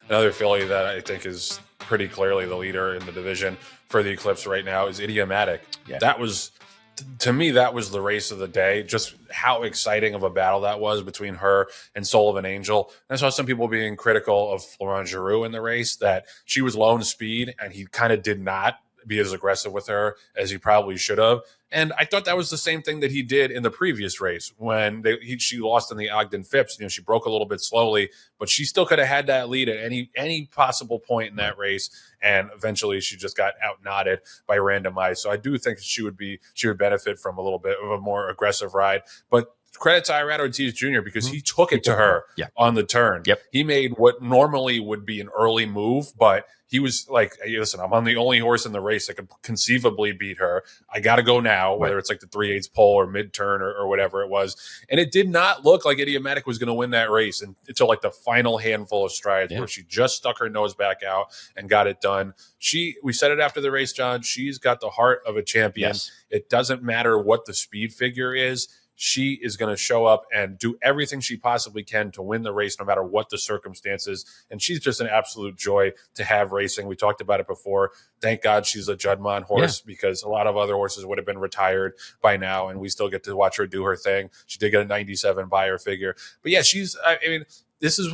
Another filly that I think is pretty clearly the leader in the division for the Eclipse right now is Idiomatic. Yeah. That was, to me, that was the race of the day. Just how exciting of a battle that was between her and Soul of an Angel. And I saw some people being critical of Florent Giroux in the race, that she was lone speed and he kind of did not be as aggressive with her as he probably should have. And I thought that was the same thing that he did in the previous race when she lost in the Ogden Phipps. She broke a little bit slowly, but she still could have had that lead at any possible point in that race. And eventually, she just got out-knotted by Randomized. So I do think she would benefit from a little bit of a more aggressive ride. But credit to Irado Ortiz Jr. because he took it to her on the turn. Yep. He made what normally would be an early move, but he was like, hey, listen, I'm on the only horse in the race that could conceivably beat her. I got to go now, whether it's like the 3/8 pole or mid-turn or whatever it was. And it did not look like Idiomatic was going to win that race until like the final handful of strides where she just stuck her nose back out and got it done. We said it after the race, John, she's got the heart of a champion. Yes. It doesn't matter what the speed figure is. She is going to show up and do everything she possibly can to win the race, no matter what the circumstances. And she's just an absolute joy to have racing. We talked about it before. Thank God she's a Juddmonte horse because a lot of other horses would have been retired by now, and we still get to watch her do her thing. She did get a 97 buyer figure. But yeah, this is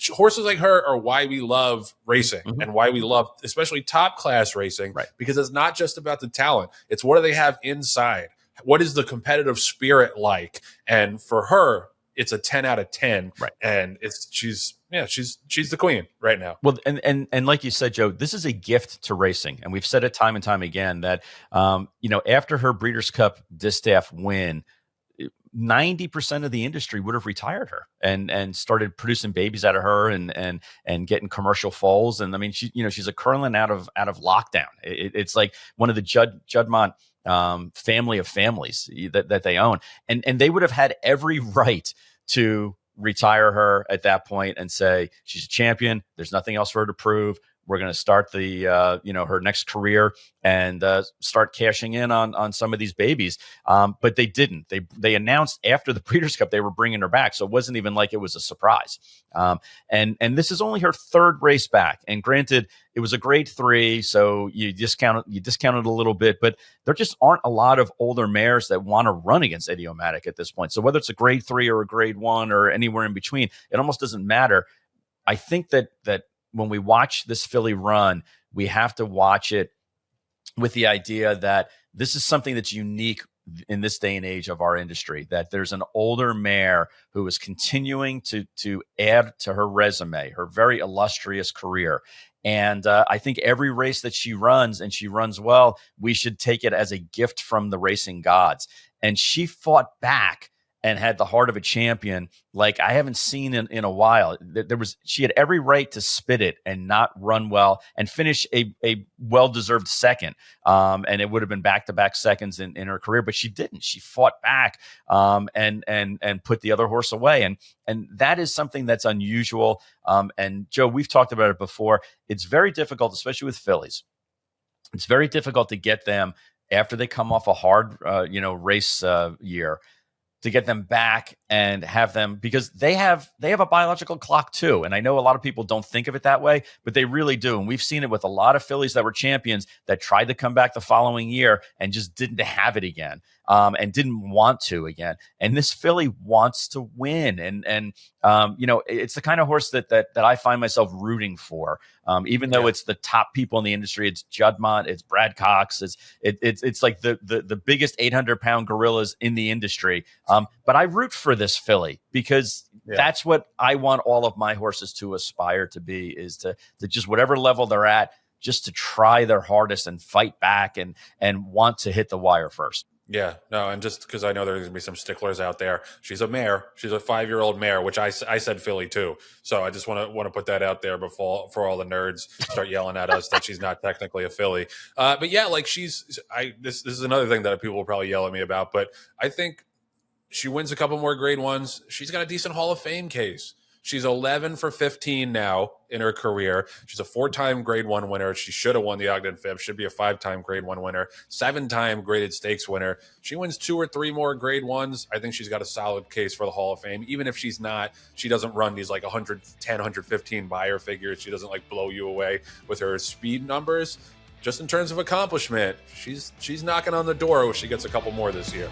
horses like her are why we love racing and why we love especially top class racing, because it's not just about the talent. It's what do they have inside? What is the competitive spirit like? And for her, it's a 10 out of 10. Right. And she's the queen right now. Well, and like you said, Joe, this is a gift to racing. And we've said it time and time again that, after her Breeders' Cup Distaff win, 90% of the industry would have retired her and started producing babies out of her and getting commercial foals. And I mean, she's a Curlin out of lockdown. It's like one of the Juddmonte family of families that they own. And they would have had every right to retire her at that point and say, she's a champion. There's nothing else for her to prove. We're going to start her next career and start cashing in on some of these babies. But they didn't. They announced after the Breeders' Cup they were bringing her back, so it wasn't even like it was a surprise. And this is only her third race back. And granted, it was a grade 3, so you discount it a little bit. But there just aren't a lot of older mares that want to run against Idiomatic at this point. So whether it's a grade 3 or a grade 1 or anywhere in between, it almost doesn't matter. I think that when we watch this filly run, we have to watch it with the idea that this is something that's unique in this day and age of our industry, that there's an older mare who is continuing to add to her resume, her very illustrious career. And I think every race that she runs, and she runs well, we should take it as a gift from the racing gods. And she fought back and had the heart of a champion like I haven't seen in a while. She had every right to spit it and not run well and finish a well-deserved second. And it would have been back-to-back seconds in her career, but she didn't. She fought back and put the other horse away. And that is something that's unusual. And Joe, we've talked about it before. It's very difficult, especially with fillies. It's very difficult to get them after they come off a hard, race year, to get them back and have them, because they have a biological clock too. And I know a lot of people don't think of it that way, but they really do. And we've seen it with a lot of fillies that were champions that tried to come back the following year and just didn't have it again, and didn't want to again. And this filly wants to win. And it's the kind of horse that I find myself rooting for. Even though it's the top people in the industry, it's Juddmonte, it's Brad Cox, it's like the biggest 800-pound gorillas in the industry. But I root for this filly because that's what I want all of my horses to aspire to be, is to just whatever level they're at, just to try their hardest and fight back and want to hit the wire first. Yeah, no, and just because I know there's going to be some sticklers out there, she's a mare. She's a 5-year-old mare, which I said filly too. So I just want to put that out there for all the nerds start yelling at us that she's not technically a filly. But yeah, like this is another thing that people will probably yell at me about. But I think she wins a couple more grade 1s. She's got a decent Hall of Fame case. She's 11 for 15 now in her career. She's a 4-time grade 1 winner. She should have won the Ogden Fib. Should be a 5-time grade 1 winner, 7-time graded stakes winner. She wins 2 or 3 more grade 1s. I think she's got a solid case for the Hall of Fame. Even if she's not, she doesn't run these like 110, 115 buyer figures. She doesn't like blow you away with her speed numbers. Just in terms of accomplishment, she's knocking on the door. She gets a couple more this year.